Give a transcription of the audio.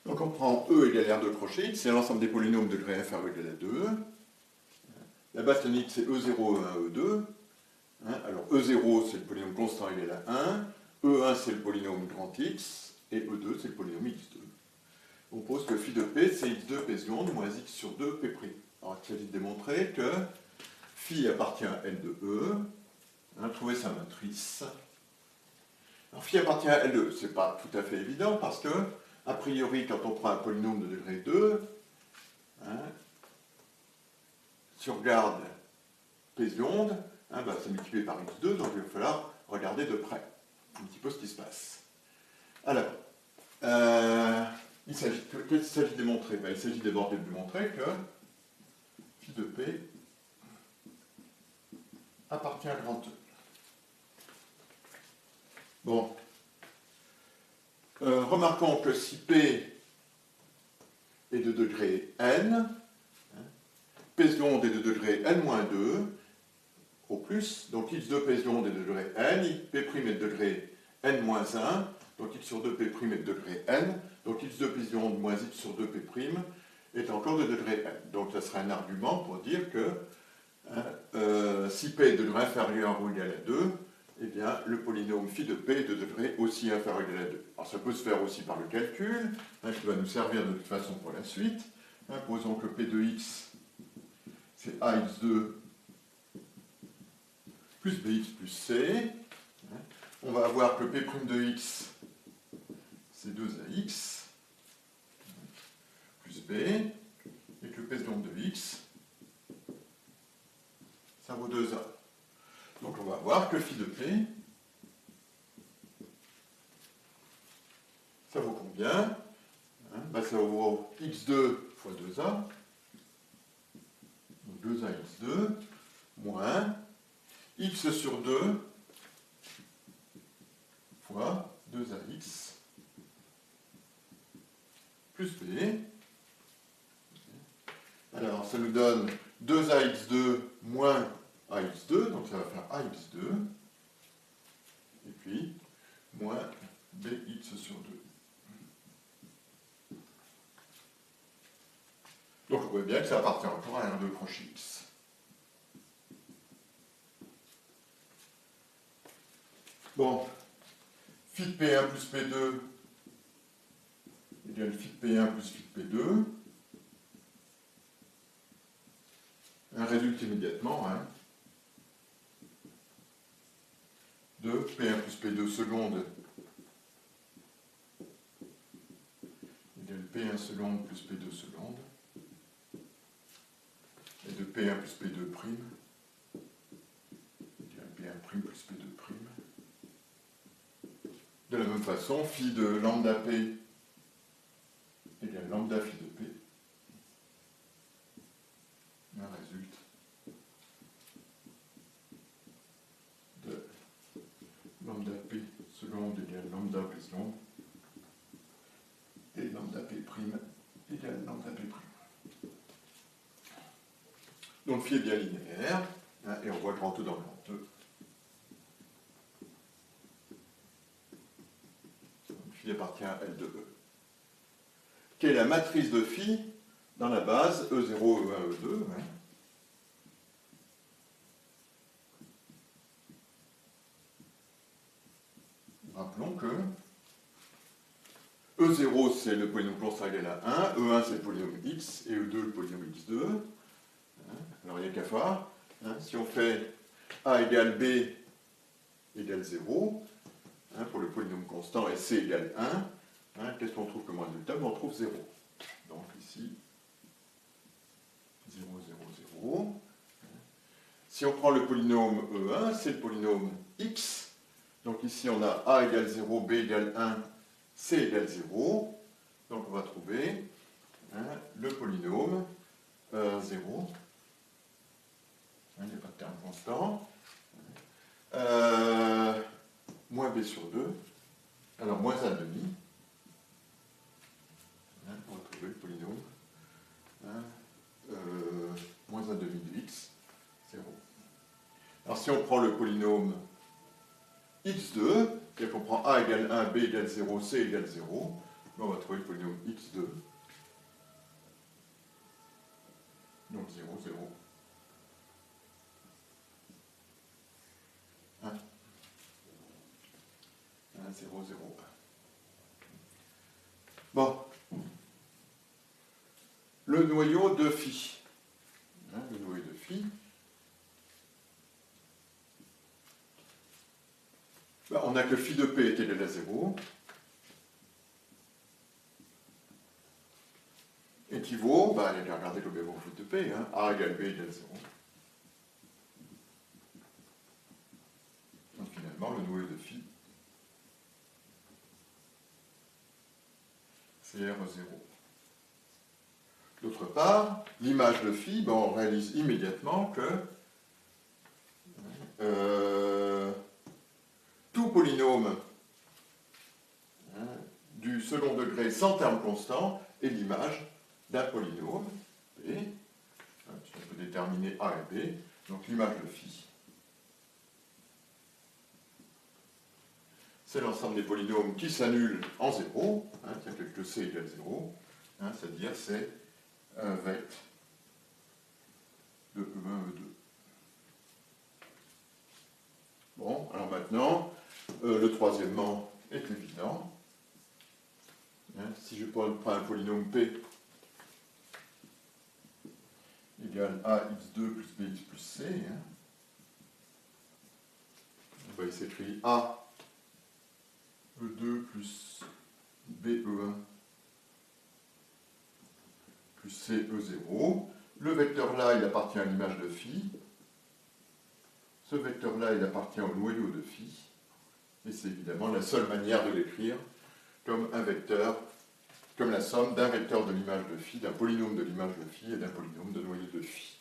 Donc on prend E égale R de crochet X, c'est l'ensemble des polynômes de degré inférieur ou égal à 2. La base tonique c'est E0, E1, E2. Alors E0 c'est le polynôme constant égal à 1, E1 c'est le polynôme grand X, et E2 c'est le polynôme X2. On pose que phi de P c'est X2 P seconde moins X sur 2 P'. Alors il s'agit de démontrer que phi appartient à L de E. Trouver sa matrice. Alors phi appartient à L de E, c'est pas tout à fait évident parce que, a priori, quand on prend un polynôme de degré 2, si on regarde P seconde, c'est multiplié par X2, donc il va falloir regarder de près un petit peu ce qui se passe. Alors, qu'est-ce qu'il s'agit de démontrer? Il s'agit d'abord de démontrer que phi de P appartient à grand E. Bon. Remarquons que si P est de degré n, P seconde est de degré n-2 au plus, donc x de P seconde est de degré n, P' est de degré n-1, donc x sur 2 P' est de degré n, donc x de P seconde moins x sur 2 P' est encore de degré n. Donc ça serait un argument pour dire que si P est de degré inférieur ou égal à 2, eh bien, le polynôme phi de P est de degré aussi inférieur ou égal à 2. Alors ça peut se faire aussi par le calcul, qui va nous servir de toute façon pour la suite. Posons que P de x, c'est AX2 plus BX plus C. On va avoir que P' de x, c'est 2AX plus B, et que P seconde de x, ça vaut 2A. Donc on va voir que phi de P, ça vaut combien? Ça vaut x2 fois 2a, donc 2a x2, moins x sur 2 fois 2ax plus b. Alors ça nous donne 2ax2 moins ax2, donc ça va faire ax2, et puis moins bx sur 2. Donc on voit bien que ça appartient encore à R2 crochet X. Bon, phi de P1 plus P2 égale phi de P1 plus phi de P2. Un résultat immédiatement de P1 plus P2 seconde égale P1 seconde plus P2 seconde, et de P1 plus P2 prime égale P1 prime plus P2 prime. De la même façon, phi de lambda P égale lambda phi de P. Un résulte de lambda P seconde égale lambda P seconde et lambda P prime égale lambda P prime. Donc phi est bien linéaire, et on voit grand E dans grand E. Donc phi appartient à L de E. Quelle est la matrice de phi dans la base E0, E1, E2 Rappelons que E0 c'est le polynôme constant égal à 1, E1 c'est le polynôme x, et E2 le polynôme x2. Alors il n'y a qu'à voir. Si on fait A égale B égale 0, pour le polynôme constant, et C égale 1, qu'est-ce qu'on trouve comme résultat? On trouve 0. Donc ici, 0, 0, 0. Si on prend le polynôme E1, c'est le polynôme x. Donc ici on a A égale 0, B égale 1, C égale 0. Donc on va trouver le polynôme 0. Il n'y a pas de terme constant. Moins B sur 2. Alors moins 1 demi. On va trouver le polynôme. Moins 1 demi de x, 0. Alors si on prend le polynôme x2, et qu'on prend a égale 1, b égale 0, c égale 0, on va trouver le polynôme x2. Donc 0, 0. 1. 1, 0, 0, 1. Bon. Le noyau de phi. Le noyau de phi. On a que phi de p est égal à 0. Équivaut, allez regarder le bémol phi de p, a égale b égale 0. Donc finalement, le noyau de phi, c'est R0. D'autre part, l'image de phi, on réalise immédiatement que tout polynôme du second degré sans terme constant est l'image d'un polynôme P, on peut déterminer A et B, donc l'image de phi, c'est l'ensemble des polynômes qui s'annulent en 0, c'est-à-dire que C égale 0, c'est-à-dire c'est un vecteur de E1, E2. Bon, alors maintenant, le troisièmement est évident. Si je prends un polynôme P égale AX2 plus BX plus C, il s'écrit A E2 plus BE1 plus CE0. Le vecteur-là, il appartient à l'image de phi. Ce vecteur-là, il appartient au noyau de phi. Et c'est évidemment la seule manière de l'écrire comme un vecteur, comme la somme d'un vecteur de l'image de phi, d'un polynôme de l'image de phi et d'un polynôme de noyau de phi.